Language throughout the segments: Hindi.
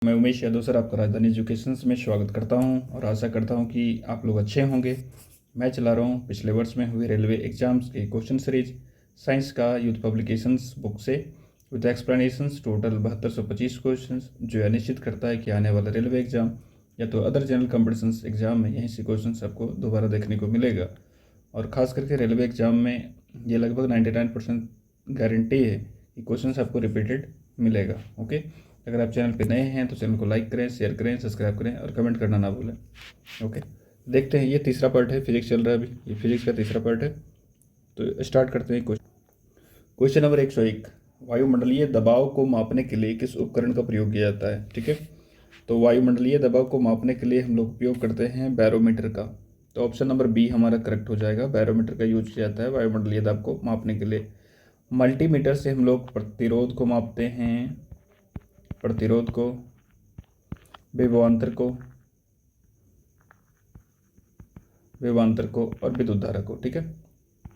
मैं उमेश यादव सर आपका राजधानी एजुकेशंस में स्वागत करता हूं और आशा करता हूं कि आप लोग अच्छे होंगे। मैं चला रहा हूं पिछले वर्ष में हुए रेलवे एग्जाम्स के क्वेश्चन सीरीज साइंस का यूथ पब्लिकेशंस बुक से विद एक्सप्लेनेशंस। टोटल 7225 क्वेश्चन जो यह निश्चित करता है कि आने वाला रेलवे एग्जाम या तो अदर जनरल कॉम्पिटिशन्स एग्जाम में यहीं से क्वेश्चन आपको दोबारा देखने को मिलेगा। और ख़ास करके रेलवे एग्जाम में ये लगभग 99% गारंटी है कि क्वेश्चन आपको रिपीटेड मिलेगा। ओके, अगर आप चैनल पे नए हैं तो चैनल को लाइक करें, शेयर करें, सब्सक्राइब करें और कमेंट करना ना भूलें। ओके, देखते हैं। ये तीसरा पार्ट है, फिजिक्स चल रहा है अभी, ये फिजिक्स का तीसरा पार्ट है। तो स्टार्ट करते हैं। क्वेश्चन नंबर 101, वायुमंडलीय दबाव को मापने के लिए किस उपकरण का प्रयोग किया जाता है? ठीक है, तो वायुमंडलीय दबाव को मापने के लिए हम लोग उपयोग करते हैं बैरोमीटर का। तो ऑप्शन नंबर बी हमारा करेक्ट हो जाएगा। बैरोमीटर का यूज किया जाता है वायुमंडलीय दबाव को मापने के लिए। मल्टीमीटर से हम लोग प्रतिरोध को मापते हैं, प्रतिरोध को, विभवांतर को और विद्युत धारा को। ठीक है,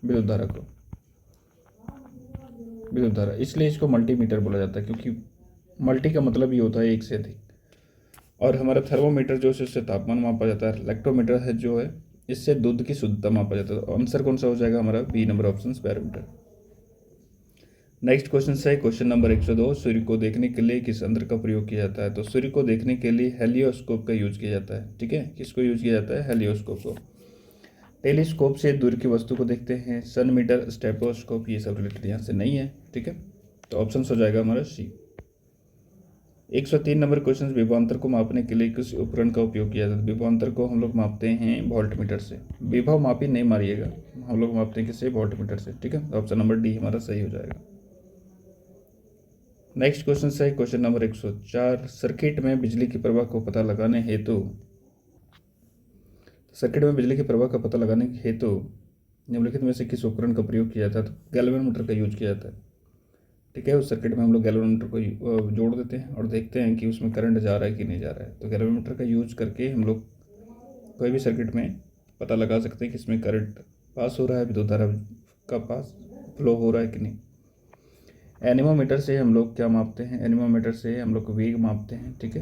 विद्युत धारा, इसलिए इसको मल्टीमीटर बोला जाता है, क्योंकि मल्टी का मतलब ये होता है एक से अधिक। और हमारा थर्मोमीटर जो है उससे तापमान मापा जाता है। इलेक्ट्रोमीटर है जो है इससे दूध की शुद्धता मापा जाता है। तो आंसर कौन सा हो जाएगा हमारा? B number option, barometer. Next question है क्वेश्चन नंबर 102, सूर्य को देखने के लिए किस यंत्र का प्रयोग किया जाता है? तो सूर्य को देखने के लिए हेलियोस्कोप का यूज किया जाता है। ठीक है, किसको यूज किया जाता है? हेलियोस्कोप को। टेलीस्कोप से दूर की वस्तु को देखते हैं। सन मीटर, स्टेपोस्कोप, ये सब रिलेटेड यहाँ से नहीं है। ठीक है, तो ऑप्शन हो जाएगा हमारा सी। 103 नंबर क्वेश्चन, विभवांतर को मापने के लिए किस उपकरण का उपयोग किया जाता है? विभवांतर को हम लोग मापते हैं वोल्टमीटर से। विभव मापी नहीं मारिएगा, हम लोग मापते हैं किससे? वोल्टमीटर से। ठीक है, ऑप्शन नंबर डी हमारा सही हो जाएगा। नेक्स्ट क्वेश्चन है क्वेश्चन नंबर 104, सर्किट में बिजली की प्रवाह को पता लगाने हेतु निम्नलिखित में से किस उपकरण का प्रयोग किया जाता है? तो गैल्वेनोमीटर का यूज किया जाता है। ठीक है, उस सर्किट में हम लोग गैल्वेनोमीटर को जोड़ देते हैं और देखते हैं कि उसमें करंट जा रहा है कि नहीं जा रहा है। तो गैल्वेनोमीटर का यूज करके हम लोग कोई भी सर्किट में पता लगा सकते हैं कि इसमें करंट पास हो रहा है, विद्युत धारा का पास फ्लो हो रहा है कि नहीं। एनीमोमीटर से हम लोग क्या मापते हैं? एनीमोमीटर से हम लोग वेग मापते हैं। ठीक है,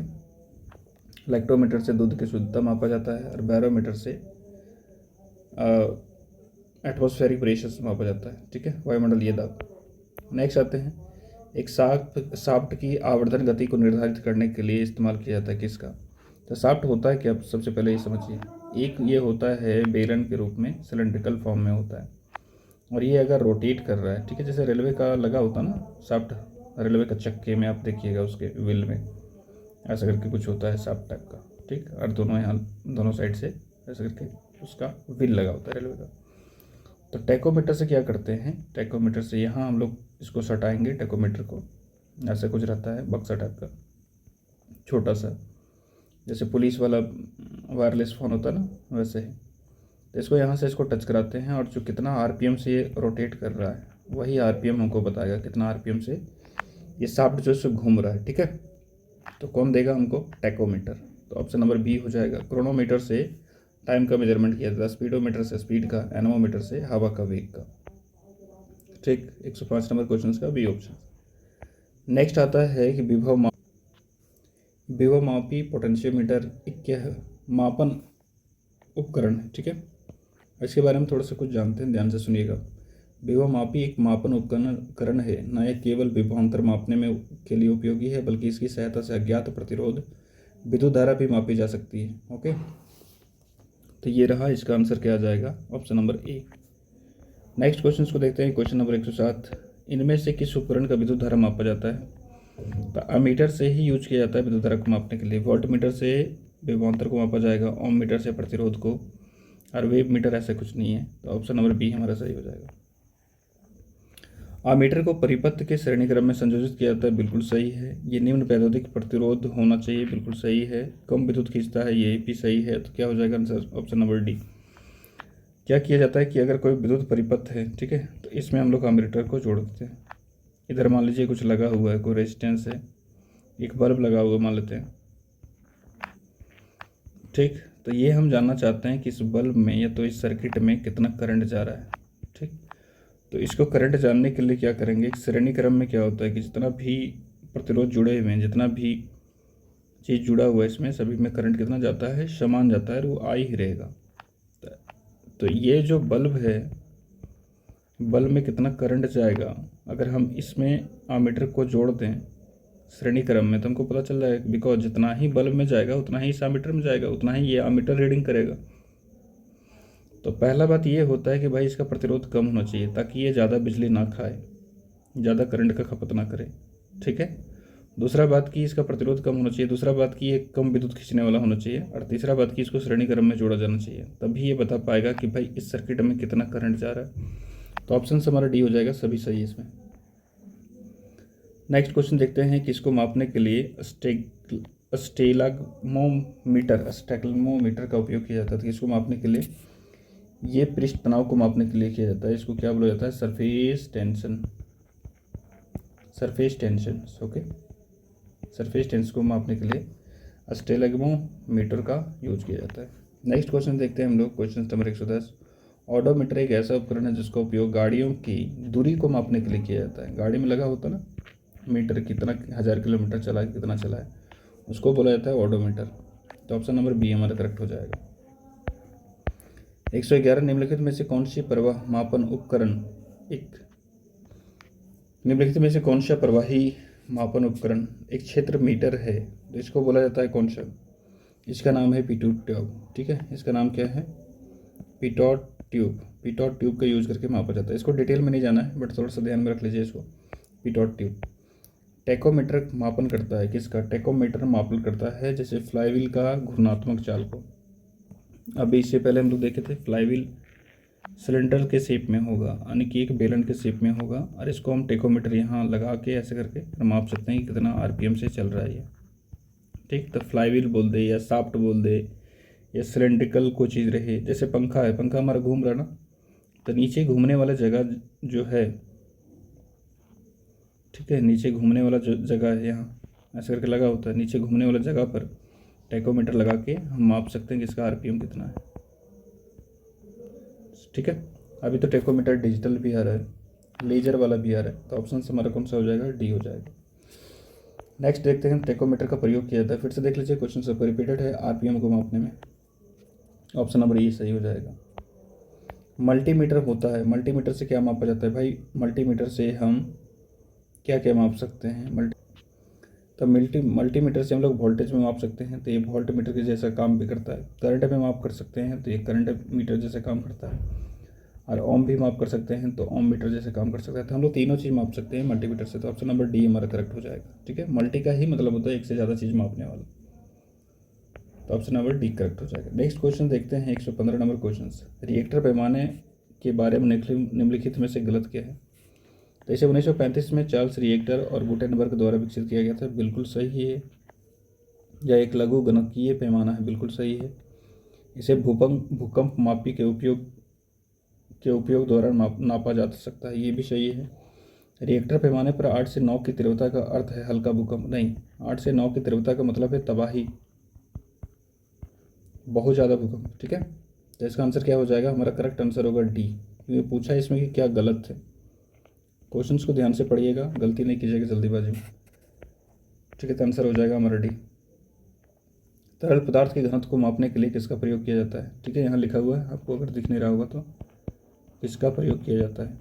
इलेक्ट्रोमीटर से दूध की शुद्धता मापा जाता है और बैरोमीटर से एटमॉस्फेरिक प्रेशर मापा जाता है। ठीक है, वायुमंडलीय दाब। नेक्स्ट आते हैं, एक शाफ्ट की आवर्धन गति को निर्धारित करने के लिए इस्तेमाल किया जाता है किसका? तो शाफ्ट होता है क्या? सबसे पहले ये समझिए। एक ये होता है बेलन के रूप में, सिलेंड्रिकल फॉर्म में होता है, और ये अगर रोटेट कर रहा है, ठीक है, जैसे रेलवे का लगा होता है ना शाफ्ट, रेलवे का चक्के में आप देखिएगा उसके व्हील में ऐसा करके कुछ होता है शाफ्ट टाइप का। ठीक, और दोनों साइड से ऐसा करके उसका व्हील लगा होता है रेलवे का। तो टैकोमीटर से क्या करते हैं? टैकोमीटर से यहाँ हम लोग इसको सटाएंगे, टैकोमीटर को ऐसा कुछ रहता है बक्सा टाइप का छोटा सा, जैसे पुलिस वाला वायरलेस फ़ोन होता है ना वैसे ही। तो इसको यहाँ से इसको टच कराते हैं और जो कितना आरपीएम से ये रोटेट कर रहा है वही आरपीएम हमको बताएगा कितना आरपीएम से ये शाफ्ट जो है घूम रहा है। ठीक है, तो कौन देगा हमको? टैकोमीटर। तो ऑप्शन नंबर बी हो जाएगा। क्रोनोमीटर से टाइम का मेजरमेंट किया जाता है, स्पीडोमीटर से स्पीड का, एनोमीटर से हवा का वेग का। ठीक, 105 नंबर क्वेश्चन का बी ऑप्शन। नेक्स्ट आता है कि विभवमापी पोटेंशियोमीटर एक क्या है? मापन उपकरण है। ठीक है, इसके बारे में थोड़ा सा कुछ जानते हैं, ध्यान से सुनिएगा। विभवमापी एक मापन उपकरण है, न यह केवल विभवांतर मापने में के लिए उपयोगी है बल्कि इसकी सहायता से अज्ञात प्रतिरोध, विद्युत धारा भी मापी जा सकती है। ओके, तो ये रहा, इसका आंसर क्या आ जाएगा? Option number A. Next question को देखते हैं, क्वेश्चन नंबर 107, इनमें से किस उपकरण का विद्युत धारा मापा जाता है? तो अमीटर से ही यूज किया जाता है विद्युत धारा को मापने के लिए। वोल्ट मीटर से विभवांतर को मापा जाएगा, ओम मीटर से प्रतिरोध को, और वेव मीटर ऐसा कुछ नहीं है। तो ऑप्शन नंबर बी हमारा सही हो जाएगा। आमीटर को परिपथ के श्रेणी क्रम में संयोजित किया जाता है, बिल्कुल सही है। ये निम्न वैद्युतिक प्रतिरोध होना चाहिए, बिल्कुल सही है। कम विद्युत खींचता है, ये भी सही है। तो क्या हो जाएगा आंसर? Option number D. क्या किया जाता है कि अगर कोई विद्युत परिपथ है, ठीक है, तो इसमें हम लोग आमीटर को जोड़ देते हैं। इधर मान लीजिए कुछ लगा हुआ है, कोई रेजिस्टेंस है, एक बल्ब लगा हुआ मान लेते हैं। ठीक, तो ये हम जानना चाहते हैं कि इस बल्ब में या तो इस सर्किट में कितना करंट जा रहा है। ठीक, तो इसको करंट जानने के लिए क्या करेंगे? एक श्रेणी क्रम में क्या होता है कि जितना भी प्रतिरोध जुड़े हुए हैं, जितना भी चीज़ जुड़ा हुआ है इसमें, सभी में करंट कितना जाता है, समान जाता है और वो आई ही रहेगा। तो ये जो बल्ब है, बल्ब में कितना करंट जाएगा, अगर हम इसमें आमीटर को जोड़ दें श्रेणी क्रम में तो हमको पता चल रहा है, बिकॉज जितना ही बल्ब में जाएगा उतना ही इस आमीटर में जाएगा, उतना ही ये आमीटर रीडिंग करेगा। तो पहला बात ये होता है कि भाई इसका प्रतिरोध कम होना चाहिए ताकि ये ज़्यादा बिजली ना खाए, ज़्यादा करंट का खपत ना करे, ठीक है। दूसरा बात कि इसका प्रतिरोध कम होना चाहिए, दूसरा बात कि ये कम विद्युत खींचने वाला होना चाहिए, और तीसरा बात कि इसको श्रेणी क्रम में जोड़ा जाना चाहिए, तभी ये बता पाएगा कि भाई इस सर्किट में कितना करंट जा रहा है। तो ऑप्शन हमारा डी हो जाएगा, सभी सही है इसमें। नेक्स्ट क्वेश्चन देखते हैं कि इसको मापने के लिए स्टेगमोमीटर का उपयोग किया जाता है। तो इसको मापने के लिए, ये पृष्ठ तनाव को मापने के लिए किया जाता है। इसको क्या बोला जाता है, surface tension. Okay, surface tension को मापने के लिए स्टेगमोमीटर का यूज किया जाता है। नेक्स्ट क्वेश्चन देखते हैं हम लोग, क्वेश्चन नंबर 110। ऑडोमीटर एक ऐसा उपकरण है जिसका उपयोग गाड़ियों की दूरी को मापने के लिए किया जाता है। गाड़ी में लगा होता है ना मीटर, कितना 1000 किलोमीटर चला है, कितना चला है, उसको बोला जाता है ऑडोमीटर। तो ऑप्शन नंबर बी हमारा करेक्ट हो जाएगा। 111 निम्नलिखित में से कौन सी प्रवाह मापन उपकरण प्रवाही मापन उपकरण एक क्षेत्र मीटर है। तो इसको बोला जाता है कौन सा, इसका नाम है पिटोट ट्यूब, ठीक है। इसका नाम क्या है, पिटोट ट्यूब का यूज़ करके मापा जाता है। इसको डिटेल में नहीं जाना है, बट थोड़ा सा ध्यान में रख लीजिए इसको। Pitot tube. टेकोमीटर मापन करता है किसका, टेकोमीटर मापन करता है जैसे फ्लाईव्हील का घूर्णात्मक चाल को। अभी इससे पहले हम लोग देखे थे फ्लाईव्हील सिलेंडर के शेप में होगा, यानी कि एक बेलन के शेप में होगा, और इसको हम टेकोमीटर यहाँ लगा के ऐसे करके माप सकते हैं कि कितना आरपीएम से चल रहा है ये, ठीक। तो फ्लाईव्हील बोल दे या शाफ्ट बोल दे या सिलेंड्रिकल कोई चीज़ रहे, जैसे पंखा है, पंखा हमारा घूम रहा है ना, तो नीचे घूमने वाला जगह जो है, ठीक है, नीचे घूमने वाला जो जगह है यहाँ ऐसे करके लगा होता है, नीचे घूमने वाला जगह पर टेकोमीटर लगा के हम माप सकते हैं कि इसका आरपीएम कितना है, ठीक है। अभी तो टेकोमीटर डिजिटल भी आ रहा है, लेजर वाला भी आ रहा है, तो ऑप्शन हमारा कौन सा हो जाएगा, डी हो जाएगा। नेक्स्ट देखते हैं टेकोमीटर का प्रयोग किया जाता है। फिर से देख लीजिए, क्वेश्चन सब रिपीटेड है आरपीएम को मापने में। ऑप्शन नंबर ए सही हो जाएगा। मल्टीमीटर होता है, मल्टीमीटर से क्या मापा जाता है भाई, मल्टीमीटर से हम क्या क्या माप सकते हैं, तो मल्टीमीटर से हम लोग वोल्टेज में माप सकते हैं, तो ये वोल्ट मीटर के जैसा काम भी करता है। करंट में माप कर सकते हैं, तो ये करंट मीटर जैसे काम करता है, और ओम भी माप कर सकते हैं, तो ओम मीटर जैसे काम कर सकता है। तो हम लोग तीनों चीज़ माप सकते हैं मल्टीमीटर से। तो ऑप्शन नंबर डी हमारा करेक्ट हो जाएगा, ठीक है। मल्टी का ही मतलब होता है एक से ज़्यादा चीज़ मापने वाला, तो ऑप्शन नंबर डी करेक्ट हो जाएगा। नेक्स्ट क्वेश्चन देखते हैं 115 नंबर क्वेश्चन। रिएक्टर पैमाने के बारे में निम्नलिखित में से गलत क्या है। तो इसे 1935 में चार्ल्स रिएक्टर और गुटेनबर्ग द्वारा विकसित किया गया था, बिल्कुल सही है। यह एक लघु गणकीय पैमाना है, बिल्कुल सही है। इसे भूकंप मापी के उपयोग द्वारा नापा जा सकता है, ये भी सही है। रिएक्टर पैमाने पर 8 से 9 की तीव्रता का अर्थ है हल्का भूकंप, नहीं, 8 से 9 की तीव्रता का मतलब है तबाही, बहुत ज़्यादा भूकंप, ठीक है। तो इसका आंसर क्या हो जाएगा, हमारा करेक्ट आंसर होगा डी। ये पूछा है इसमें कि क्या गलत है, क्वेश्चंस को ध्यान से पढ़िएगा, गलती नहीं कीजिएगा जल्दीबाजी में, ठीक है। तो आंसर हो जाएगा हमारा डी। तरल पदार्थ के घनत्व को मापने के लिए किसका प्रयोग किया जाता है, ठीक है, यहाँ लिखा हुआ है, आपको अगर दिख नहीं रहा होगा तो किसका प्रयोग किया जाता है।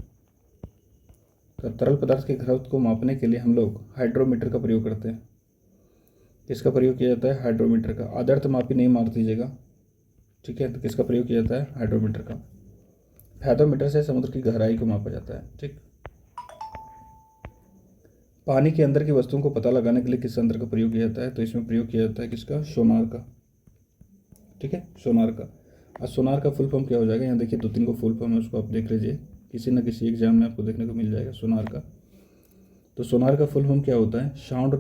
तो तरल पदार्थ के घनत्व को मापने के लिए हम लोग हाइड्रोमीटर का प्रयोग करते हैं। किसका प्रयोग किया जाता है, हाइड्रोमीटर का। आदर्श मापी नहीं मार दीजिएगा, ठीक है। तो किसका प्रयोग किया जाता है, हाइड्रोमीटर का। फैथोमीटर से समुद्र की गहराई को मापा जाता है, ठीक। पानी के अंदर की वस्तुओं को पता लगाने के लिए किस यंत्र का प्रयोग किया जाता है, तो इसमें प्रयोग किया जाता है किसका, सोनार का, ठीक है, सोनार का। और सोनार का फुल फॉर्म क्या हो जाएगा, यहाँ देखिए 2-3 को फुल फॉर्म है, उसको आप देख लीजिए, किसी न किसी एग्जाम में आपको देखने को मिल जाएगा सोनार का। तो सोनार का फुल फॉर्म क्या होता है, साउंड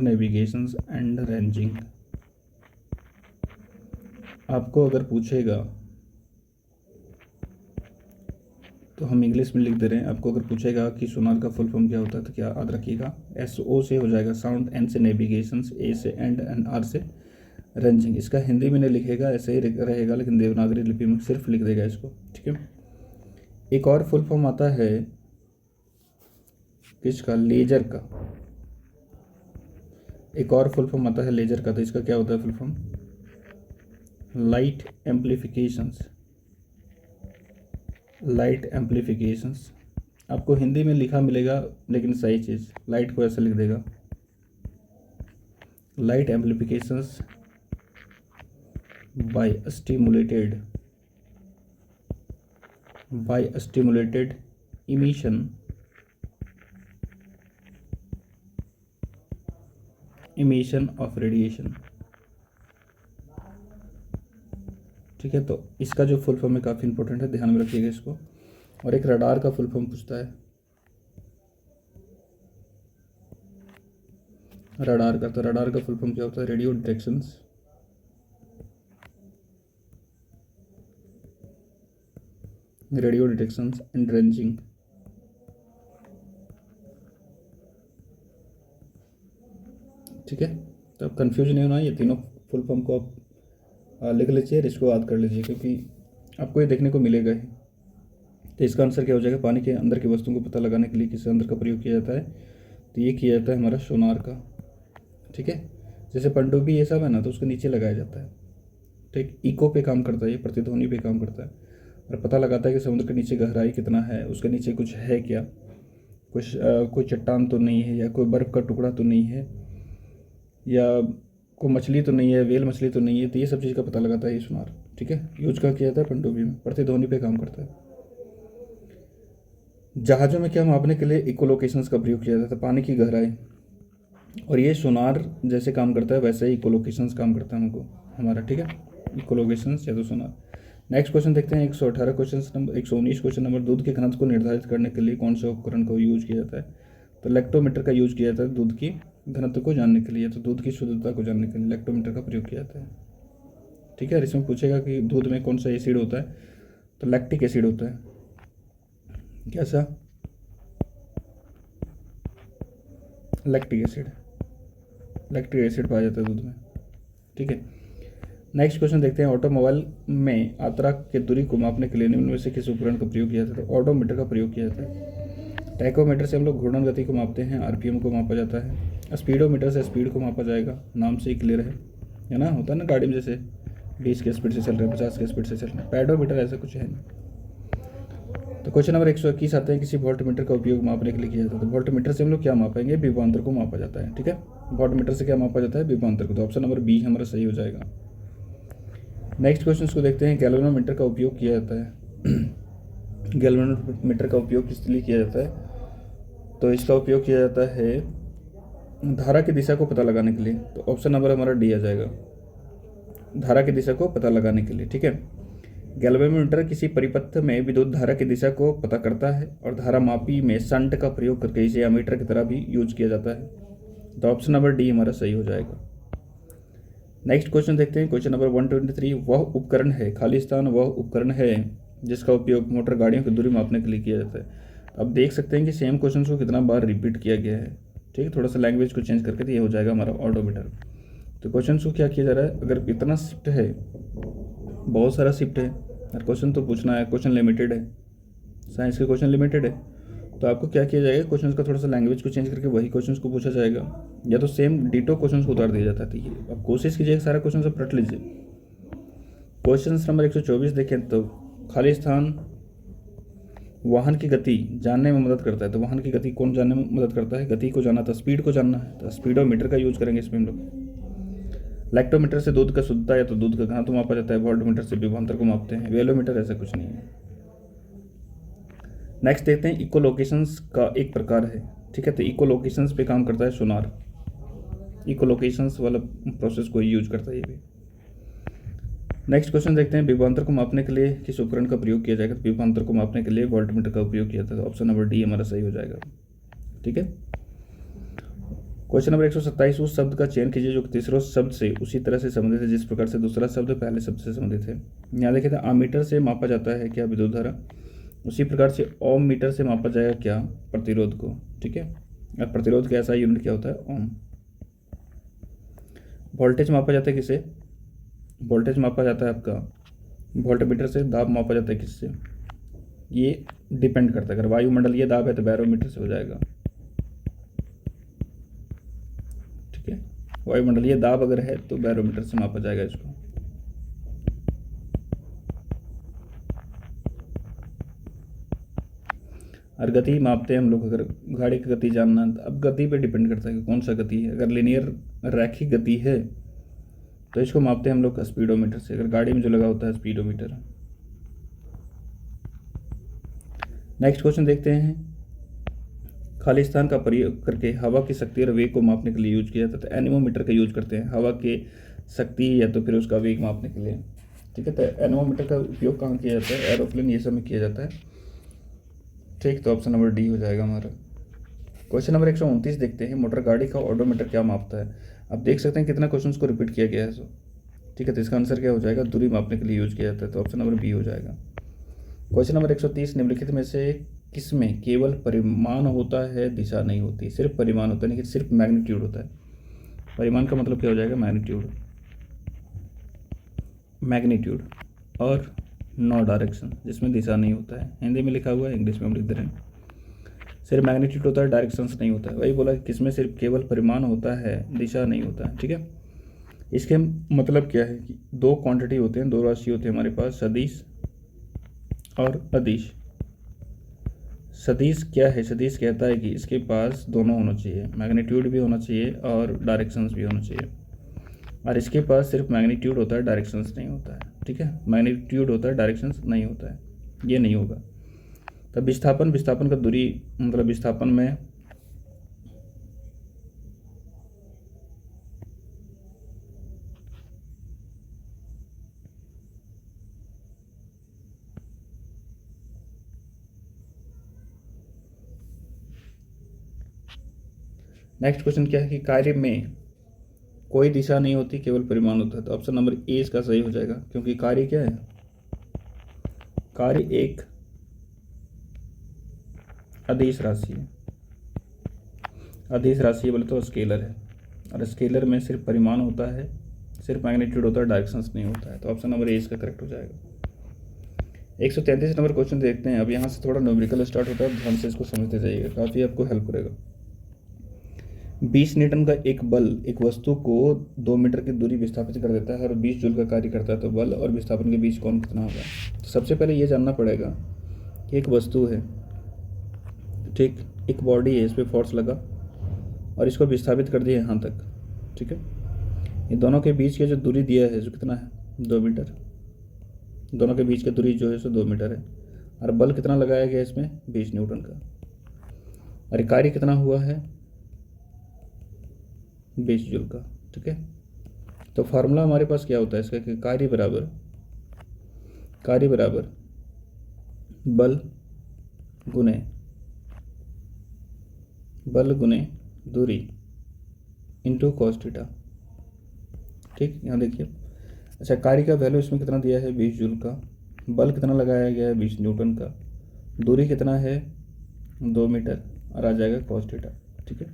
नेविगेशन एंड रेंजिंग। आपको अगर पूछेगा, तो हम इंग्लिश में लिख दे रहे हैं, आपको अगर पूछेगा कि सोनार का फुल फॉर्म क्या होता है, तो क्या याद रखिएगा, SO से हो जाएगा साउंड, N से नेविगेशन, A से एंड, एंड R से रेंजिंग। इसका हिंदी में नहीं लिखेगा, ऐसे ही रहेगा, लेकिन देवनागरी लिपि में सिर्फ लिख देगा इसको, ठीक है। एक और फुल फॉर्म आता है किसका, लेजर का। एक और फुल फॉर्म आता है लेजर का, तो इसका क्या होता है फुल फॉर्म, लाइट एम्प्लीफिकेशंस। लाइट एम्प्लीफिकेशंस आपको हिंदी में लिखा मिलेगा, लेकिन सही चीज़, लाइट को ऐसे लिख देगा, light amplifications by stimulated emission of radiation. ठीक है, तो इसका जो फुल फॉर्म है काफ़ी इंपॉर्टेंट है, ध्यान में रखिएगा इसको। और एक रडार का फुल फॉर्म पूछता है, रडार का, तो रडार का फुल फॉर्म क्या होता है, रेडियो डिटेक्शंस एंड रेंजिंग। ठीक है, तो अब कन्फ्यूज नहीं होना, ये तीनों फुल फॉर्म को आप लिख लीजिए, इसको याद कर लीजिए, क्योंकि आपको ये देखने को मिलेगा ही। तो इसका आंसर क्या हो जाएगा, पानी के अंदर की वस्तुओं को पता लगाने के लिए किस यंत्र का प्रयोग किया जाता है, तो ये किया जाता है हमारा सोनार का। ठीक है, जैसे पनडुब्बी ये सब है ना, तो उसके नीचे लगाया जाता है। ठीक, इको पे काम करता है, ये प्रतिध्वनि पे काम करता है, और पता लगाता है कि समुद्र के नीचे गहराई कितना है, उसके नीचे कुछ है क्या, कोई चट्टान तो नहीं है, या कोई बर्फ़ का टुकड़ा तो नहीं है, या कोई मछली तो नहीं है, वेल मछली तो नहीं है, तो ये सब चीज़ का पता लगाता है ये सोनार। ठीक है, यूज का किया जाता है पनडुब्बी में, प्रतिध्वनि पे काम करता है। जहाज़ों में क्या मापने के लिए इकोलोकेशंस का प्रयोग किया जाता है, पानी की गहराई, और ये सोनार जैसे काम करता है वैसे ही इकोलोकेशंस काम करता है हमको हमारा। ठीक है, इकोलोकेशंस या तो सोनार। नेक्स्ट क्वेश्चन देखते हैं, 118 क्वेश्चन नंबर 119 क्वेश्चन नंबर, दूध के घनत्व को निर्धारित करने के लिए कौन से उपकरण का यूज किया जाता है, तो लैक्टोमीटर का यूज किया जाता है दूध की घनत्व को जानने के लिए, तो दूध की शुद्धता को जानने के लिए लैक्टोमीटर का प्रयोग किया जाता है। ठीक है, इसमें पूछेगा कि दूध में कौन सा एसिड होता है, तो लैक्टिक एसिड होता है। कैसा, लैक्टिक एसिड पाया जाता है दूध में। ठीक है, नेक्स्ट क्वेश्चन देखते हैं, ऑटोमोबाइल में यात्रा की दूरी को मापने के लिए निम्न में से किस उपकरण का प्रयोग किया जाता है, तो ऑडोमीटर का प्रयोग किया जाता है। टैकोमीटर से हम लोग घूर्णन गति को मापते हैं, आरपीएम को मापा जाता है। स्पीडोमीटर से स्पीड को मापा जाएगा, नाम से ही क्लियर है ना, होता है ना गाड़ी में, जैसे 20 के स्पीड से चल रहे हैं, 50 के स्पीड से चल रहे हैं। पैडोमीटर ऐसा कुछ है नहीं। तो क्वेश्चन नंबर 121 आते हैं, किसी वोल्टमीटर का उपयोग मापने के लिए किया जाता है, तो वोल्टमीटर से हम लोग क्या मापेंगे, विभवांतर को मापा जाता है। ठीक है, वोल्टमीटर से क्या मापा जाता है, विभवांतर को, तो ऑप्शन नंबर बी हमारा सही हो जाएगा। नेक्स्ट क्वेश्चन को देखते हैं, गैल्वेनोमीटर का उपयोग किया जाता है। गैल्वेनोमीटर का उपयोग किस लिए किया जाता है, तो इसका उपयोग किया जाता है धारा की दिशा को पता लगाने के लिए, तो ऑप्शन नंबर हमारा डी आ जाएगा, धारा की दिशा को पता लगाने के लिए। ठीक है, गैल्वेनोमीटर किसी परिपथ में विद्युत धारा की दिशा को पता करता है, और धारा मापी में शंट का प्रयोग करके इसे एमीटर की तरह भी यूज किया जाता है, तो ऑप्शन नंबर डी हमारा सही हो जाएगा। नेक्स्ट क्वेश्चन देखते हैं, क्वेश्चन नंबर 123, वह उपकरण है, खाली स्थान वह उपकरण है जिसका उपयोग मोटर गाड़ियों की दूरी मापने के लिए किया जाता है। अब देख सकते हैं कि सेम क्वेश्चन को कितना बार रिपीट किया गया है। ठीक है, थोड़ा सा लैंग्वेज को चेंज करके, तो ये हो जाएगा हमारा ऑडोमीटर। तो क्वेश्चन को क्या किया जा रहा है, अगर इतना शिफ्ट है, बहुत सारा शिफ्ट है, और क्वेश्चन तो पूछना है, क्वेश्चन लिमिटेड है, साइंस के क्वेश्चन लिमिटेड है, तो आपको क्या किया जाएगा, क्वेश्चन का थोड़ा सा लैंग्वेज को चेंज करके वही क्वेश्चन को पूछा जाएगा, या तो सेम डिटो क्वेश्चन को उतार दिया जाता है। तो ये अब कोशिश कीजिए सारा क्वेश्चन से पलट लीजिए। क्वेश्चन नंबर 124 देखें, तो खाली स्थान वाहन की गति जानने में मदद करता है, तो वाहन की गति कौन जानने में मदद करता है, गति को जानना था, स्पीड को जानना है, तो स्पीडोमीटर का यूज करेंगे इसमें हम लोग। लैक्टोमीटर से दूध का शुद्धता या तो दूध का घनत्व मापा जाता है, वोल्टमीटर से विभवांतर को मापते हैं, वेलोमीटर ऐसा कुछ नहीं है। नेक्स्ट देखते हैं, इकोलोकेशंस का एक प्रकार है। ठीक है, तो इकोलोकेशंस पे काम करता है सोनार, इकोलोकेशंस वाला प्रोसेस को यूज करता है ये भी। नेक्स्ट क्वेश्चन देखते हैं, विभवांतर को मापने के लिए किस उपकरण का प्रयोग किया जाएगा, तो विभवांतर को मापने के लिए वोल्टमीटर का उपयोग किया जाता है, ऑप्शन नंबर डी हमारा सही हो जाएगा। ठीक है, क्वेश्चन नंबर 127, उस शब्द का चयन कीजिए जो तीसरे शब्द से उसी तरह से संबंधित है जिस प्रकार से दूसरा शब्द पहले शब्द से संबंधित है। यहाँ देखें, तो आमीटर से मापा जाता है क्या, विद्युत धारा, उसी प्रकार से ओम मीटर से मापा जाएगा क्या, प्रतिरोध को। ठीक है, और प्रतिरोध का ऐसा यूनिट क्या होता है, ओम। वोल्टेज मापा जाता है किससे, वोल्टेज मापा जाता है आपका वोल्टमीटर से। दाब मापा जाता है किससे, ये डिपेंड करता है। अगर वायुमंडलीय दाब है तो बैरोमीटर से हो जाएगा, ठीक है। वायुमंडलीय दाब अगर है तो बैरोमीटर से मापा जाएगा इसको। और गति मापते हैं हम लोग, अगर गाड़ी की गति जानना है, अब गति पे डिपेंड करता है कि कौन सा गति है। अगर लिनियर रैखिक गति है तो इसको मापते हैं हम लोग स्पीडोमीटर से। अगर गाड़ी में जो लगा होता है स्पीडोमीटर। नेक्स्ट क्वेश्चन देखते हैं। खाली स्थान का प्रयोग करके हवा की शक्ति और वेग को मापने के लिए यूज किया जाता है। तो एनीमोमीटर का यूज करते हैं हवा के शक्ति या तो फिर उसका वेग मापने के लिए, ठीक है। तो एनीमोमीटर का उपयोग कहाँ किया जाता है? एरोप्लेन ये सब में किया जाता है, ठीक। तो ऑप्शन नंबर डी हो जाएगा हमारा। क्वेश्चन नंबर 129 देखते हैं। मोटर गाड़ी का ओडोमीटर क्या मापता है? आप देख सकते हैं कितना क्वेश्चन को रिपीट किया गया है, सो ठीक है। तो इसका आंसर क्या हो जाएगा? दूरी मापने के लिए यूज किया जाता है, तो ऑप्शन नंबर बी हो जाएगा। क्वेश्चन नंबर 130 निम्नलिखित में से किसमें केवल परिमाण होता है, दिशा नहीं होती? सिर्फ परिमाण होता है, लेकिन सिर्फ मैग्नीट्यूड होता है। परिमाण का मतलब क्या हो जाएगा? मैग्नीट्यूड, मैग्नीट्यूड और नो डायरेक्शन, जिसमें दिशा नहीं होता है। हिंदी में लिखा हुआ है, इंग्लिश में हम लिख दे रहे हैं। सिर्फ मैग्नीट्यूड होता है, डायरेक्शंस नहीं होता है। वही बोला कि किसमें सिर्फ केवल परिमाण होता है, दिशा नहीं होता है, ठीक है। इसके मतलब क्या है कि दो क्वांटिटी होते हैं, दो राशि होते हैं हमारे पास, सदिश और अदिश। सदिश क्या है? सदिश कहता है कि इसके पास दोनों होना चाहिए, मैग्नीट्यूड भी होना चाहिए और डायरेक्शंस भी होना चाहिए। और इसके पास सिर्फ मैग्नीट्यूड होता है, डायरेक्शंस नहीं होता है, ठीक है। मैग्नीट्यूड होता है, डायरेक्शंस नहीं होता है, ये नहीं होगा। तब विस्थापन, विस्थापन का दूरी मतलब विस्थापन में नेक्स्ट क्वेश्चन क्या है कि कार्य में कोई दिशा नहीं होती, केवल परिमाण होता है। तो ऑप्शन नंबर ए इसका सही हो जाएगा, क्योंकि कार्य क्या है? कार्य एक अदिश राशि है। अदिश राशि बोले तो स्केलर है, और स्केलर में सिर्फ परिमाण होता है, सिर्फ मैग्नीट्यूड होता है, डायरेक्शंस नहीं होता है। तो ऑप्शन नंबर ए इसका करेक्ट हो जाएगा। 133 नंबर क्वेश्चन देखते हैं। अब यहाँ से थोड़ा न्यूमेरिकल स्टार्ट होता है, ध्यान से इसको समझते जाइएगा, काफ़ी आपको हेल्प करेगा। 20 न्यूटन का एक बल एक वस्तु को 2 मीटर की दूरी विस्थापित कर देता है और 20 जूल का कार्य करता है। तो बल और विस्थापन के बीच कौन कितना होगा? तो सबसे पहले ये जानना पड़ेगा कि एक वस्तु है, ठीक, एक बॉडी है, इस पर फोर्स लगा और इसको विस्थापित कर दिया यहाँ तक, ठीक है। ये दोनों के बीच की जो दूरी दिया है, जो कितना है? 2 मीटर। दोनों के बीच की दूरी जो है सो 2 मीटर है। और बल कितना लगाया गया इसमें? 20 न्यूटन का। और कार्य कितना हुआ है? 20 जूल का, ठीक है। तो फार्मूला हमारे पास क्या होता है इसका कि कार्य बराबर बल गुने दूरी इंटू कॉस थीटा, ठीक। यहाँ देखिए, अच्छा, कार्य का वैल्यू इसमें कितना दिया है? 20 जूल का। बल कितना लगाया गया है? 20 न्यूटन का। दूरी कितना है? 2 मीटर, और आ जाएगा कॉस थीटा, ठीक है।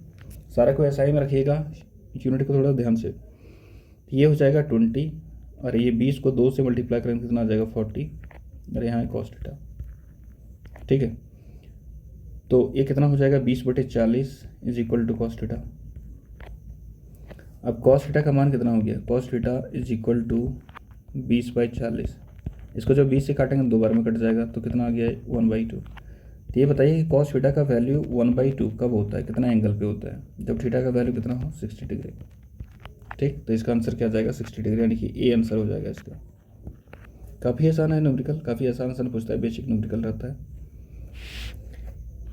सारा को ऐसा ही में रखिएगा, यूनिट को थोड़ा ध्यान से। ये हो जाएगा 20, और ये 20 को 2 से मल्टीप्लाई करेंगे कितना आ जाएगा? 40, और यहाँ है कॉस थीटा, ठीक है। तो ये कितना हो जाएगा? 20/40 is equal to cos theta. अब कॉस थीटा का मान कितना हो गया? Cos theta is equal to 20/40। इसको जब 20 से काटेंगे 2 बार में कट जाएगा, तो कितना आ गया है? 1/2। तो ये बताइए कि कॉस थीटा का वैल्यू 1/2 कब होता है, कितना एंगल पे होता है? जब थीटा का वैल्यू कितना हो? 60 डिग्री, ठीक। तो इसका आंसर क्या आ जाएगा? 60 डिग्री, यानी कि ए आंसर हो जाएगा इसका। काफ़ी आसान है न्यूमेरिकल, काफ़ी आसान पूछता है, बेसिक न्यूमेरिकल रहता है।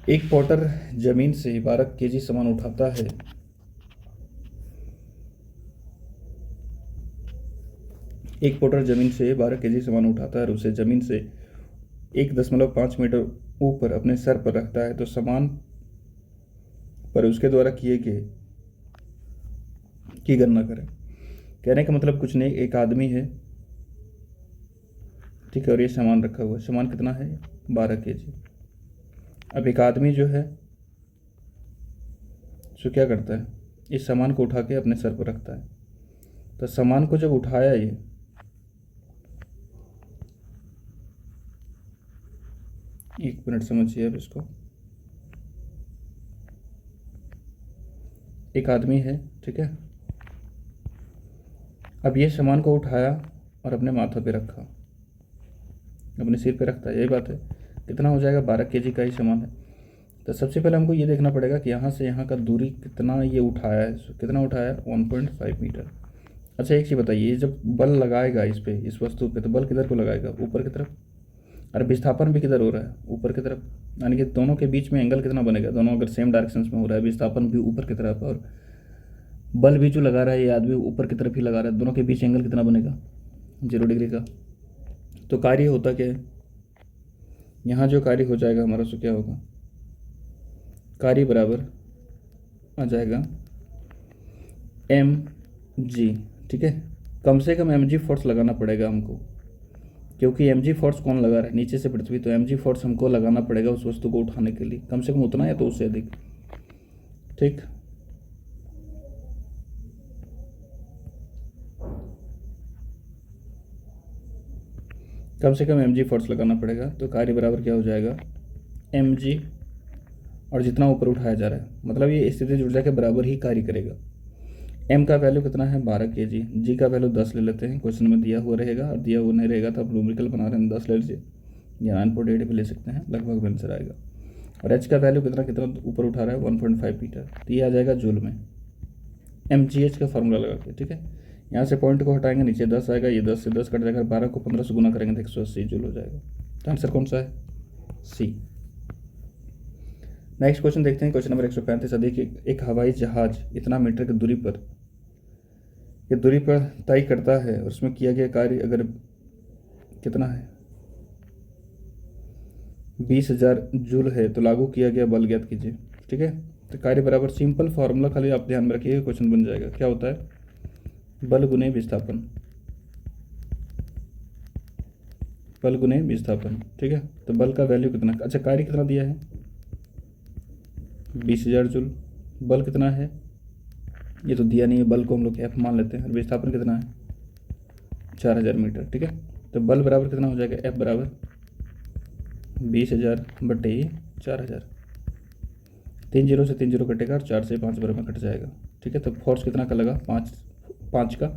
एक पॉटर जमीन से 12 kg सामान उठाता है। एक पॉटर जमीन से 12 kg सामान उठाता है और उसे जमीन से 1.5 मीटर ऊपर अपने सर पर रखता है। तो सामान पर उसके द्वारा किए गए की गणना करें। कहने का मतलब कुछ नहीं, एक आदमी है, ठीक है, और ये सामान रखा हुआ है। सामान कितना है? 12 kg। अब एक आदमी जो है सो क्या करता है? इस सामान को उठा के अपने सर पर रखता है। तो सामान को जब उठाया एक मिनट समझिए अब इसको। एक आदमी है, ठीक है। अब ये सामान को उठाया और अपने माथा पे रखा, अपने सिर पे रखता है, यही बात है। कितना हो जाएगा? 12 kg का ही सामान है। तो सबसे पहले हमको ये देखना पड़ेगा कि यहाँ से यहाँ का दूरी कितना ये उठाया है। कितना उठाया है? 1.5 मीटर। अच्छा एक चीज़ बताइए, ये जब बल लगाएगा इस पे, इस वस्तु पे, तो बल किधर को लगाएगा? ऊपर की तरफ। और विस्थापन भी किधर हो रहा है? ऊपर की तरफ। यानी कि दोनों के बीच में एंगल कितना बनेगा? दोनों अगर सेम डायरेक्शन में हो रहा है, विस्थापन भी ऊपर की तरफ और बल भी जो लगा रहा है ये आदमी ऊपर की तरफ ही लगा रहा है, दोनों के बीच एंगल कितना बनेगा? 0 डिग्री का। तो कार्य होता क्या है? यहाँ जो कार्य हो जाएगा हमारा, सो क्या होगा? कार्य बराबर आ जाएगा mg, ठीक है। कम से कम mg फोर्स लगाना पड़ेगा हमको, क्योंकि mg फोर्स कौन लगा रहा है? नीचे से पृथ्वी। तो mg फोर्स हमको लगाना पड़ेगा उस वस्तु को उठाने के लिए, कम से कम उतना या तो उससे अधिक, ठीक। कम से कम mg फोर्स लगाना पड़ेगा। तो कार्य बराबर क्या हो जाएगा? mg, और जितना ऊपर उठाया जा रहा है, मतलब ये स्थितिज ऊर्जा के बराबर ही कार्य करेगा। m का वैल्यू कितना है? 12 kg। g का वैल्यू 10 ले लेते हैं, क्वेश्चन में दिया हुआ रहेगा, और दिया हुआ नहीं रहेगा तो आप न्यूमेरिकल बना रहे हैं 10 ले लीजिए, या 9.8 भी ले सकते हैं, लगभग आंसर आएगा। और h का वैल्यू कितना कितना ऊपर उठा रहा है? 1.5 मीटर। तो ये आ जाएगा जूल में, mgh का फॉर्मूला लगा के, ठीक है। यहाँ से पॉइंट को हटाएंगे, नीचे 10 आएगा, ये 10 से 10 कट जाएगा, 12 को 15 से गुना करेंगे तो 180 जूल हो जाएगा। तो आंसर कौन सा है? सी। नेक्स्ट क्वेश्चन देखते हैं, क्वेश्चन नंबर 135। देखिए, एक हवाई जहाज इतना मीटर की दूरी पर तय करता है और उसमें किया गया कार्य अगर कितना है? 20,000 जूल है, तो लागू किया गया बल ज्ञात कीजिए, ठीक है। तो कार्य बराबर, सिंपल फॉर्मूला खाली आप ध्यान में रखिए, क्वेश्चन बन जाएगा। क्या होता है? बल गुने विस्थापन, बल गुने विस्थापन, ठीक है। तो बल का वैल्यू कितना? अच्छा कार्य कितना दिया है? 20,000 जूल। बल कितना है? ये तो दिया नहीं है, बल को हम लोग एफ मान लेते हैं। विस्थापन कितना है? 4,000 मीटर, ठीक है। तो बल बराबर कितना हो जाएगा? एफ बराबर 20,000 बटे 4,000। 3 जीरो से 3 जीरो कटेगा और 4 से 5 बराबर कट जाएगा, ठीक है। तो फोर्स कितना का लगा? 5 का।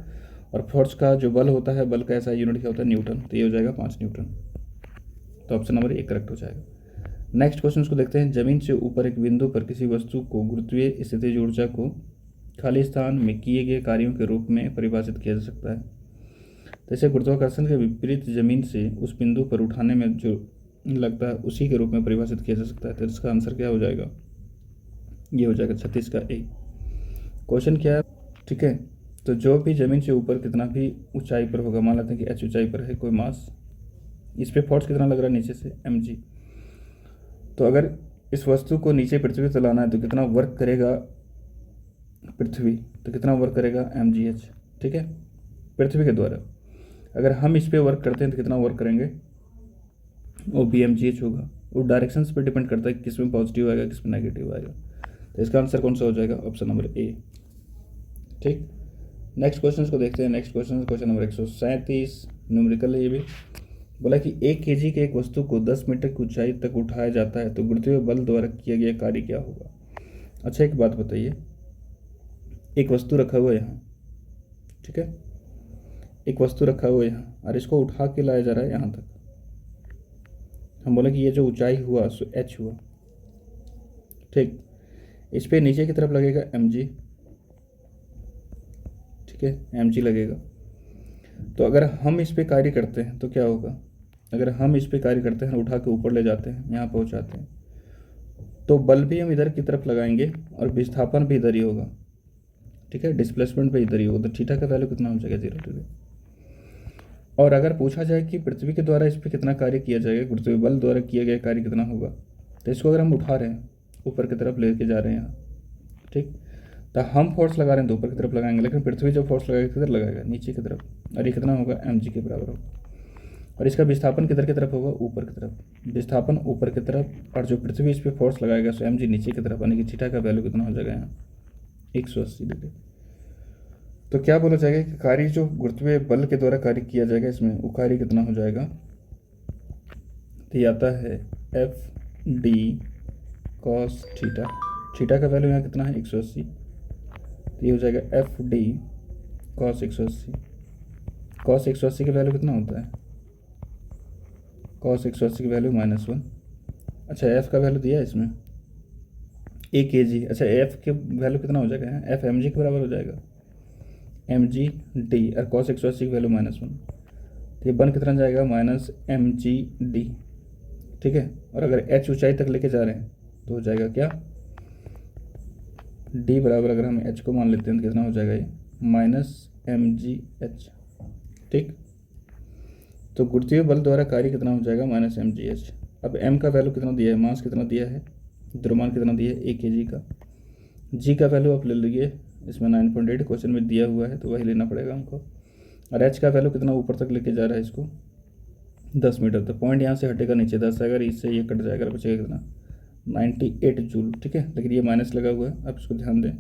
और फोर्स का जो बल होता है, बल का ऐसा यूनिट क्या होता है? न्यूटन। तो ये हो जाएगा 5 न्यूटन। तो ऑप्शन नंबर 1 करेक्ट हो जाएगा। नेक्स्ट क्वेश्चन को देखते हैं। जमीन से ऊपर एक बिंदु पर किसी वस्तु को गुरुत्वीय स्थितिज ऊर्जा को खाली स्थान में किए गए कार्यों के रूप में परिभाषित किया जा सकता है। तो इसे गुरुत्वाकर्षण के विपरीत जमीन से उस बिंदु पर उठाने में जो लगता है उसी के रूप में परिभाषित किया जा सकता है। तो इसका आंसर क्या हो जाएगा? ये हो जाएगा 36 का ए। क्वेश्चन क्या है, ठीक है। तो जो भी जमीन से ऊपर कितना भी ऊंचाई पर होगा, मान लेते हैं कि h ऊंचाई पर है कोई मास, इस पे फोर्स कितना लग रहा है? नीचे से mg। तो अगर इस वस्तु को नीचे पृथ्वी से लाना है तो कितना वर्क करेगा पृथ्वी? तो कितना वर्क करेगा? mgh, ठीक है, पृथ्वी के द्वारा। अगर हम इस पे वर्क करते हैं तो कितना वर्क करेंगे? वो भी mgh होगा। वो डायरेक्शंस पे डिपेंड करता है कि किस में पॉजिटिव आएगा किस में नेगेटिव आएगा। तो इसका आंसर कौन सा हो जाएगा? ऑप्शन नंबर ए, ठीक। नेक्स्ट क्वेश्चन को देखते हैं। नेक्स्ट क्वेश्चन नंबर 137, न्यूमेरिकल है ये भी। बोला कि 1 kg के एक वस्तु को 10 मीटर की ऊंचाई तक उठाया जाता है तो गुरुत्वीय बल द्वारा किया गया कार्य क्या होगा? अच्छा एक बात बताइए, एक वस्तु रखा हुआ है यहाँ, ठीक है, एक वस्तु रखा हुआ है यहाँ और इसको उठा के लाया जा रहा है यहाँ तक। हम बोले कि ये जो ऊंचाई हुआ सो h हुआ, ठीक। इस पे नीचे की तरफ लगेगा mg, ठीक है, mg लगेगा। तो अगर हम इस पे कार्य करते हैं तो क्या होगा? अगर हम इस पे कार्य करते हैं, उठा के ऊपर ले जाते हैं, यहाँ पहुँचाते हैं, तो बल भी हम इधर की तरफ लगाएंगे और विस्थापन भी इधर ही होगा, ठीक है, डिस्प्लेसमेंट भी इधर ही होगा। तो थीटा का वैल्यू कितना हो जाएगा? 0 डिग्री। और अगर पूछा जाए कि पृथ्वी के द्वारा इस पर कितना कार्य किया जाएगा, गुरुत्वीय बल द्वारा किया गया कार्य कितना होगा, तो इसको अगर हम उठा रहे हैं ऊपर की तरफ लेके जा रहे हैं यहाँ, ठीक, तो हम फोर्स लगा रहे हैं तो ऊपर की तरफ लगाएंगे, लेकिन पृथ्वी जब फोर्स लगाएगा किधर लगाएगा? नीचे की तरफ। और ये कितना होगा? mg के बराबर होगा। और इसका विस्थापन किधर की तरफ होगा? ऊपर की तरफ। विस्थापन ऊपर की तरफ और जो पृथ्वी इस पर फोर्स लगाएगा सो mg नीचे की तरफ, यानी कि थीटा का वैल्यू कितना हो जाएगा यहाँ? 180 डिग्री। तो क्या बोला जाएगा कि कार्य जो गुरुत्वीय बल के द्वारा कार्य किया जाएगा इसमें, वो कार्य कितना हो जाएगा? तो ये आता है F D cos theta. Theta का वैल्यू यहाँ कितना है 180, तो ये हो जाएगा एफ डी कॉस 180। कॉस 180 की वैल्यू कितना होता है, कॉस 180 की वैल्यू -1। अच्छा एफ का वैल्यू दिया है इसमें AKG। अच्छा एफ की वैल्यू कितना हो जाएगा, एफ एम जी के बराबर हो जाएगा, mg/d, और cos 180 की वैल्यू -1, तो ये बन कितना जाएगा -mg/d। ठीक है, और अगर h ऊंचाई तक लेके जा रहे हैं तो हो जाएगा क्या, d बराबर अगर हम h को मान लेते हैं तो कितना हो जाएगा ये -mgh। ठीक, तो गुरुत्वीय बल द्वारा कार्य कितना हो जाएगा -mgh। अब m का वैल्यू कितना दिया है, मास कितना दिया है, द्रव्यमान कितना दिया है AKG का। g का वैल्यू आप ले लीजिए, इसमें 9.8 क्वेश्चन में दिया हुआ है तो वही लेना पड़ेगा हमको। और h का वैल्यू कितना ऊपर तक लेके जा रहा है इसको 10 मीटर तक। पॉइंट यहाँ से हटेगा नीचे 10 आएगा, इससे ये कट जाएगा, बचेगा कितना 98 जूल। ठीक है, लेकिन ये माइनस लगा हुआ है, आप इसको ध्यान दें,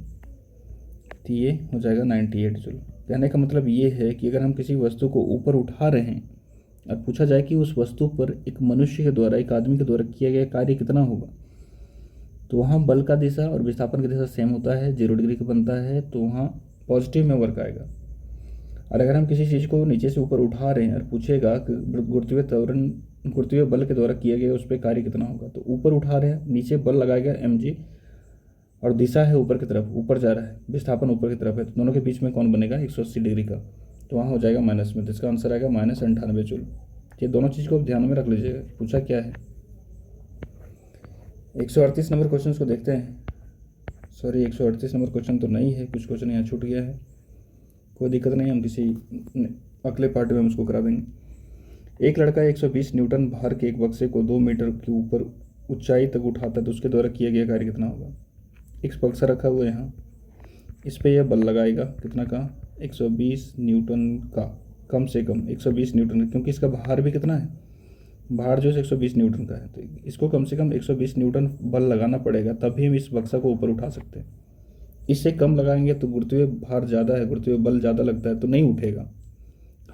तो ये हो जाएगा 98 जूल। कहने का मतलब ये है कि अगर हम किसी वस्तु को ऊपर उठा रहे हैं और पूछा जाए कि उस वस्तु पर एक मनुष्य के द्वारा, एक आदमी के द्वारा किया गया कार्य कितना होगा, तो वहाँ बल का दिशा और विस्थापन की दिशा सेम होता है, 0 डिग्री का बनता है, तो वहाँ पॉजिटिव में वर्क आएगा। और अगर हम किसी चीज़ को नीचे से ऊपर उठा रहे हैं और पूछेगा कि गुरुत्वीय बल के द्वारा किया गया उस पर कार्य कितना होगा, तो ऊपर उठा रहे हैं, नीचे बल लगाएगा mg, और दिशा है ऊपर की तरफ, ऊपर जा रहा है, विस्थापन ऊपर की तरफ है, तो दोनों के बीच में कौन बनेगा 180 डिग्री का, तो वहाँ हो जाएगा माइनस में, तो इसका आंसर आएगा -98 जूल। ये दोनों चीज़ को ध्यान में रख लीजिएगा, पूछा क्या है। 138 नंबर क्वेश्चन को देखते हैं। सॉरी 138 नंबर क्वेश्चन तो नहीं है, कुछ क्वेश्चन यहाँ छूट गया है, कोई दिक्कत नहीं, हम किसी अगले पार्ट में हम उसको करा देंगे। एक लड़का 120 न्यूटन भार के एक बक्से को 2 मीटर के ऊपर ऊंचाई तक उठाता है, तो उसके द्वारा किया गया कार्य कितना होगा। एक बक्सा रखा हुआ है यहाँ, इस पर यह बल लगाएगा कितना का 120 न्यूटन का, कम से कम 120 न्यूटन, क्योंकि इसका भार भी कितना है, भार जो है 120 न्यूटन का है, तो इसको कम से कम 120 न्यूटन बल लगाना पड़ेगा, तभी हम इस बक्सा को ऊपर उठा सकते हैं। इससे कम लगाएंगे तो गुरुत्वीय भार ज़्यादा है, गुरुत्वीय बल ज़्यादा लगता है, तो नहीं उठेगा।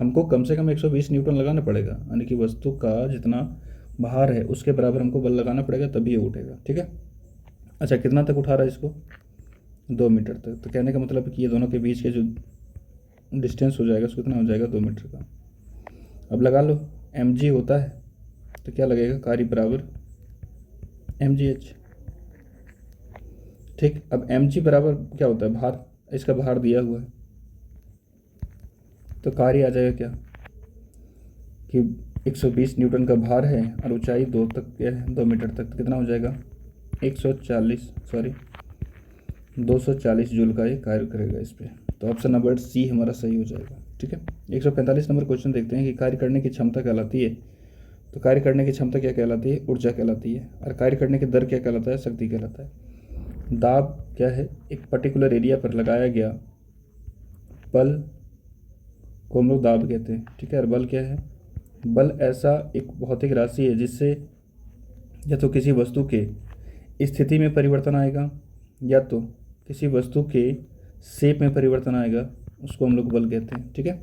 हमको कम से कम 120 न्यूटन लगाना पड़ेगा, यानी कि वस्तु का जितना भार है उसके बराबर हमको बल लगाना पड़ेगा, तभी ये उठेगा। ठीक है, अच्छा कितना तक उठा रहा है इसको 2 मीटर तक, तो कहने का मतलब कि ये दोनों के बीच के जो डिस्टेंस हो जाएगा उसको कितना हो जाएगा 2 मीटर का। अब लगा लो mg होता है तो क्या लगेगा, कार्य बराबर mgh। ठीक, अब mg बराबर क्या होता है, भार, इसका भार दिया हुआ है, तो कार्य आ जाएगा क्या कि 120 न्यूटन का भार है और ऊंचाई 2 तक क्या है 2 मीटर तक, तो कितना हो जाएगा 240 जूल का ये कार्य करेगा इस पर। तो ऑप्शन नंबर सी हमारा सही हो जाएगा। ठीक है, 145 नंबर क्वेश्चन देखते हैं कि कार्य करने की क्षमता कहलाती है, तो कार्य करने की क्षमता क्या कहलाती है, ऊर्जा कहलाती है, और कार्य करने की दर क्या कहलाता है, शक्ति कहलाता है। दाब क्या है, एक पर्टिकुलर एरिया पर लगाया गया बल को हम लोग दाब कहते हैं। ठीक है, और बल क्या है, बल ऐसा एक भौतिक राशि है जिससे या तो किसी वस्तु के स्थिति में परिवर्तन आएगा या तो किसी वस्तु के शेप में परिवर्तन आएगा, उसको हम लोग बल कहते हैं। ठीक है,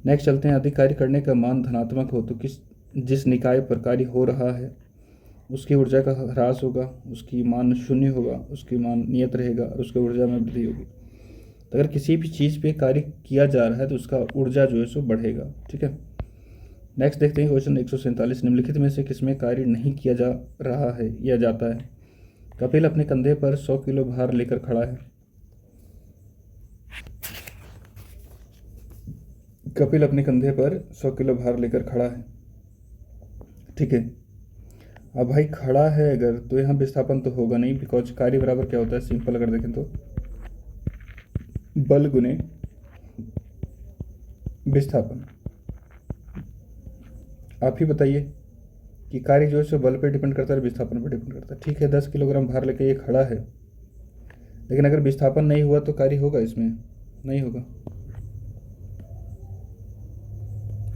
नेक्स्ट चलते हैं। अधिक कार्य करने का मान धनात्मक हो तो जिस निकाय पर कार्य हो रहा है उसकी ऊर्जा का ह्रास होगा, उसकी मान 0 होगा, उसकी मान नियत रहेगा और उसकी ऊर्जा में वृद्धि होगी। तो अगर किसी भी चीज़ पे कार्य किया जा रहा है तो उसका ऊर्जा जो है सो बढ़ेगा। ठीक है, नेक्स्ट देखते हैं क्वेश्चन 147। निम्नलिखित में से किसमें कार्य नहीं किया जा रहा है या जाता है। कपिल अपने कंधे पर 100 किलो भार लेकर खड़ा है। कपिल अपने कंधे पर 100 किलो भार लेकर खड़ा है। ठीक है, अब भाई खड़ा है अगर, तो यहाँ विस्थापन तो होगा नहीं, बिकॉज कार्य बराबर क्या होता है, सिंपल अगर देखें तो बल गुने विस्थापन। आप ही बताइए कि कार्य जो है सो बल पे डिपेंड करता है, विस्थापन पे डिपेंड करता है। ठीक है, 10 किलोग्राम भार लेके ये खड़ा है, लेकिन अगर विस्थापन नहीं हुआ तो कार्य होगा, इसमें नहीं होगा,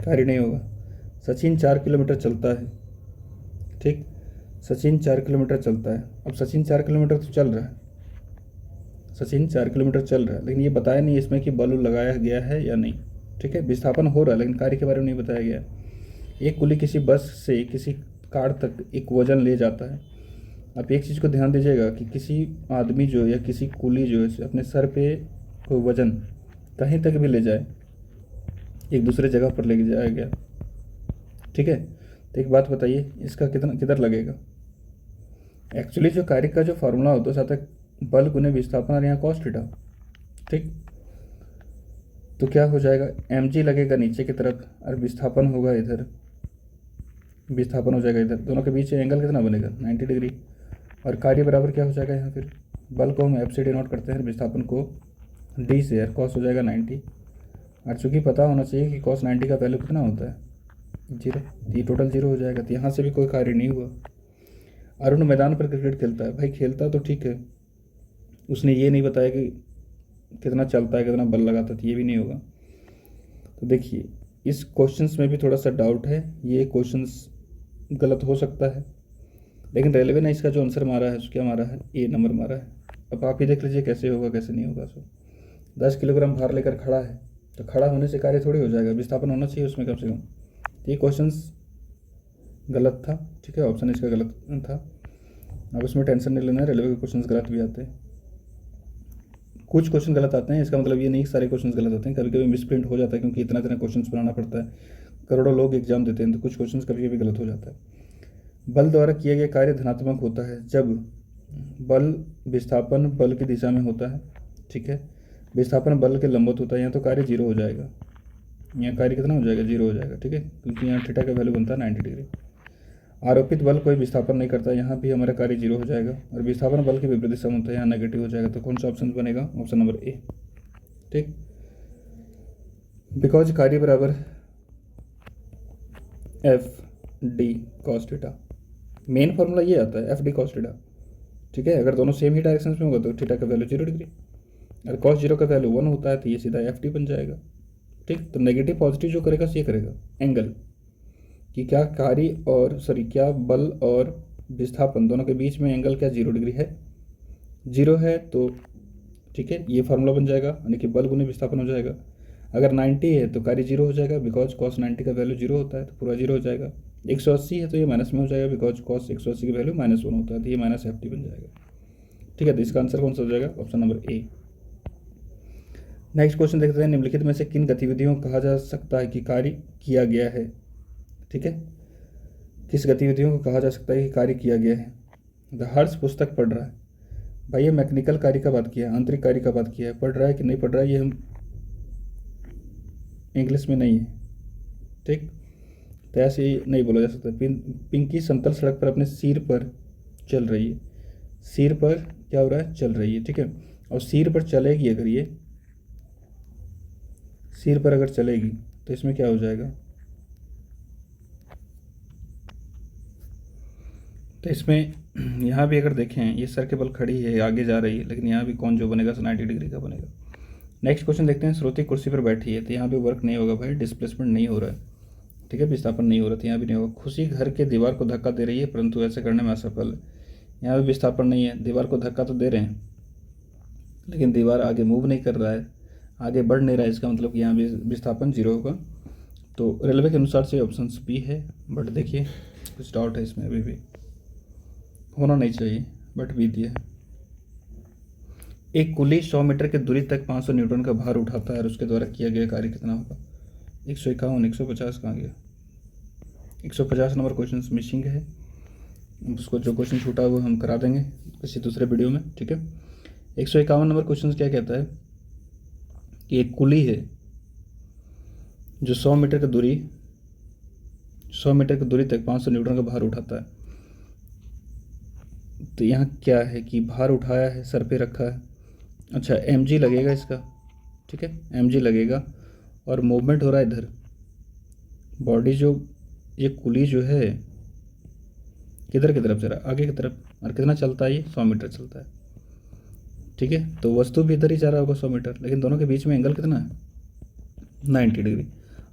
कार्य नहीं होगा। सचिन 4 किलोमीटर चलता है। ठीक, सचिन 4 किलोमीटर चलता है। अब सचिन 4 किलोमीटर तो चल रहा है, सचिन 4 किलोमीटर चल रहा है, लेकिन ये बताया नहीं इसमें कि बल लगाया गया है या नहीं। ठीक है, विस्थापन हो रहा है लेकिन कार्य के बारे में नहीं बताया गया। एक कुली किसी बस से किसी कार तक एक वजन ले जाता है। आप एक चीज़ को ध्यान दीजिएगा कि किसी आदमी जो या किसी कुली जो है अपने सर पे कोई वजन कहीं तक भी ले जाए, एक दूसरे जगह पर ले जाया गया, ठीक है, तो एक बात बताइए इसका कितना किधर लगेगा। एक्चुअली जो कार्य का जो फार्मूला होता है साथ बल गुने विस्थापन और यहाँ कॉस थीटा, ठीक। तो क्या हो जाएगा, mg लगेगा नीचे की तरफ और विस्थापन होगा इधर, विस्थापन हो जाएगा इधर, दोनों के बीच एंगल कितना बनेगा 90 डिग्री। और कार्य बराबर क्या हो जाएगा यहाँ, फिर बल को हम एफ से डिनोट करते हैं, विस्थापन को डी से, यार कॉस हो जाएगा 90। और चूँकि पता होना चाहिए कि कॉस 90 का वैल्यू कितना होता है 0, ये टोटल 0 हो जाएगा। तो यहाँ से भी कोई कार्य नहीं हुआ। अरुण मैदान पर क्रिकेट खेलता है, भाई खेलता तो ठीक है, उसने ये नहीं बताया कि कितना चलता है, कितना बल लगाता है, तो ये भी नहीं होगा। तो देखिए इस क्वेश्चंस में भी थोड़ा सा डाउट है, ये क्वेश्चंस गलत हो सकता है, लेकिन रेलवे ने इसका जो आंसर मारा है उसको क्या मारा है, ए नंबर मारा है। अब आप ही देख लीजिए कैसे होगा कैसे नहीं होगा। सो 10 किलोग्राम भार लेकर खड़ा है, तो खड़ा होने से कार्य थोड़ी हो जाएगा, विस्थापन होना चाहिए उसमें कम से कम। तो ये क्वेश्चंस गलत था, ठीक है, ऑप्शन इसका गलत था। अब इसमें टेंशन नहीं लेना है, रेलवे के क्वेश्चंस गलत भी आते हैं, कुछ क्वेश्चन गलत आते हैं, इसका मतलब ये नहीं कि सारे क्वेश्चन गलत आते हैं, कभी कभी मिसप्रिंट हो जाता है क्योंकि इतना इतना क्वेश्चन बनाना पड़ता है, करोड़ों लोग एग्जाम देते हैं, तो कुछ क्वेश्चन कभी कभी गलत हो जाता है। बल द्वारा किया गया कार्य धनात्मक होता है जब बल विस्थापन बल की दिशा में होता है, ठीक है, विस्थापन बल के लंबवत होता है, यहाँ तो कार्य 0 हो जाएगा, यहाँ कार्य कितना हो जाएगा 0 हो जाएगा, ठीक है, क्योंकि यहाँ थीटा का वैल्यू बनता है 90 डिग्री। आरोपित बल कोई विस्थापन नहीं करता, यहाँ भी हमारा कार्य 0 हो जाएगा। और विस्थापन बल के विपरीत दिशा में होता है, यहाँ नेगेटिव हो जाएगा। तो कौन सा ऑप्शन बनेगा, ऑप्शन नंबर ए, ठीक। बिकॉज कार्य बराबर F D cos theta, main formula ये आता है एफ डी कॉस थीटा, ठीक है। अगर दोनों सेम ही डायरेक्शन में होगा तो थीटा का वैल्यू 0 डिग्री, अगर कॉस 0 का वैल्यू 1 होता है तो ये सीधा एफ डी बन जाएगा, ठीक। तो नेगेटिव पॉजिटिव जो करेगा ये करेगा एंगल, कि क्या कार्य और क्या बल और विस्थापन दोनों के बीच में एंगल क्या 0 डिग्री है, 0 है, तो ठीक है ये फार्मूला बन जाएगा, यानी कि बल गुने विस्थापन हो जाएगा। अगर 90 है तो कार्य 0 हो जाएगा, बिकॉज कॉस 90 का वैल्यू 0 होता है, तो पूरा 0 हो जाएगा। 180 है तो ये माइनस में हो जाएगा, बिकॉज कॉस 180 की वैल्यू -1 होता है, तो ये माइनस एफ टी बन जाएगा, ठीक है। तो इसका आंसर कौन सा हो जाएगा, option number A. Next question देखते हैं, निम्नलिखित में से किन गतिविधियों को कहा जा सकता है कि कार्य किया गया है, ठीक है, किस गतिविधियों को कहा जा सकता है कि कार्य किया गया है। द हर्ष पुस्तक पढ़ रहा है, भाई ये मैकेनिकल कार्य का बात किया है, आंतरिक कार्य का बात किया है, पढ़ रहा है कि नहीं पढ़ रहा है ये हम इंग्लिश में नहीं है, ठीक। तो ऐसे ही नहीं बोला जा सकता। पिंकी समतल सड़क पर अपने सिर पर चल रही है, सिर पर क्या हो रहा है, चल रही है, ठीक है। और सिर पर चलेगी, अगर ये सिर पर अगर चलेगी तो इसमें क्या हो जाएगा, तो इसमें यहाँ भी अगर देखें ये सर के बल खड़ी है, आगे जा रही है, लेकिन यहाँ भी कौन जो बनेगा 90 डिग्री का बनेगा। नेक्स्ट क्वेश्चन देखते हैं, श्रुति कुर्सी पर बैठी है, तो यहाँ भी वर्क नहीं होगा भाई, डिस्प्लेसमेंट नहीं हो रहा है, ठीक है, विस्थापन नहीं हो रहा, तो यहाँ भी नहीं होगा। खुशी घर के दीवार को धक्का दे रही है परंतु ऐसे करने में असफल है, यहाँ भी विस्थापन नहीं है, दीवार को धक्का तो दे रहे हैं लेकिन दीवार आगे मूव नहीं कर रहा है, आगे बढ़ नहीं रहा है, इसका मतलब कि यहाँ भी विस्थापन 0 होगा। तो रेलवे के अनुसार से ऑप्शन बी है, बट देखिए कुछ डाउट है इसमें, अभी भी होना नहीं चाहिए, बट बी दिया है। एक कुली 100 मीटर की दूरी तक 500 न्यूटन का भार उठाता है और उसके द्वारा किया गया कार्य कितना होगा। 151, 150 कहाँ गया, 150 नंबर क्वेश्चन मिसिंग है, उसको जो क्वेश्चन छूटा वो हम करा देंगे किसी दूसरे वीडियो में, ठीक है। 151 नंबर क्वेश्चन क्या कहता है कि एक कुली है जो 100 मीटर की दूरी तक 500 न्यूटन का भार उठाता है। तो यहाँ क्या है कि भार उठाया है, सर पे रखा है, अच्छा mg लगेगा इसका, ठीक है, mg लगेगा और मूवमेंट हो रहा है इधर, बॉडी जो ये कुली जो है किधर की तरफ चल रहा है, आगे की तरफ, और कितना चलता है ये 100 मीटर चलता है, ठीक है। तो वस्तु भी इधर ही जा रहा होगा 100 मीटर, लेकिन दोनों के बीच में एंगल कितना है 90 डिग्री,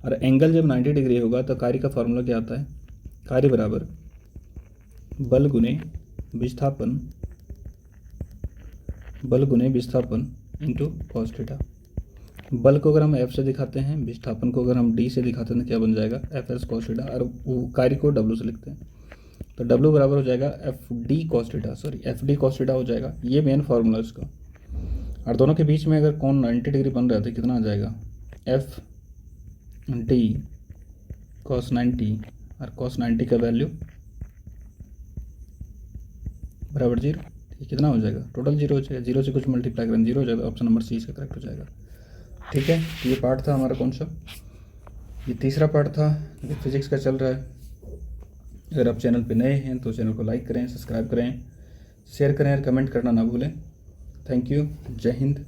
और एंगल जब 90 डिग्री होगा तो कार्य का फॉर्मूला क्या आता है, कार्य बराबर बल गुने विस्थापन इंटू कॉस थीटा। बल को अगर हम F से दिखाते हैं, विस्थापन को अगर हम D से दिखाते हैं तो क्या बन जाएगा, एफ एस कॉस थीटा, और वो कार्य को W से लिखते हैं। तो W बराबर हो जाएगा F D cos theta, sorry F D cos theta हो जाएगा, ये मेन फार्मूला इसका। और दोनों के बीच में अगर कोण 90 डिग्री बन रहा है तो कितना आ जाएगा, एफ डी कॉस 90, और कॉस 90 का वैल्यू बराबर 0। ये कितना हो जाएगा, टोटल 0 हो जाएगा, 0 से कुछ मल्टीप्लाई करें 0 हो जाएगा, ऑप्शन नंबर सी इसका करेक्ट हो जाएगा। ठीक है, तो ये पार्ट था हमारा कौन सा, ये तीसरा पार्ट था जो फिजिक्स का चल रहा है। अगर आप चैनल पे नए हैं तो चैनल को लाइक करें, सब्सक्राइब करें, शेयर करें और कमेंट करना ना भूलें। थैंक यू, जय हिंद।